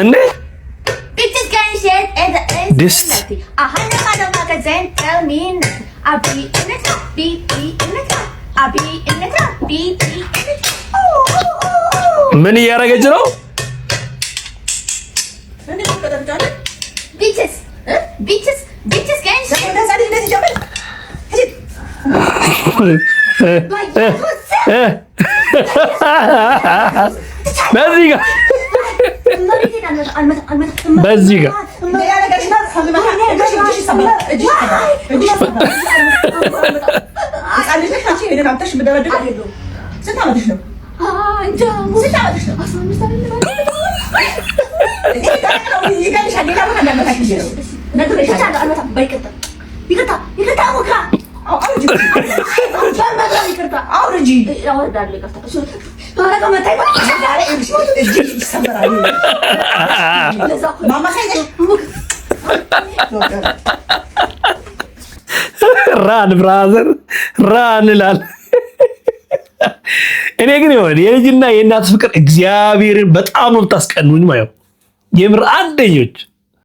እንዴ Bitches getting shit and the This- I hunt them out of magazine, tell me nothing. I be in the top, be in the top. I be in the top, be in the top. ምን እያደረገች ነው? Bitches, bitches getting shit. በዚህ ጋር በዚህ ጋር ራን ብራዘር ራን ይላል። እኔ ግን ይሆን የልጅና የእናት ፍቅር እግዚአብሔርን በጣም ነው ታስቀኑኝ ማለት የምር አንደኞች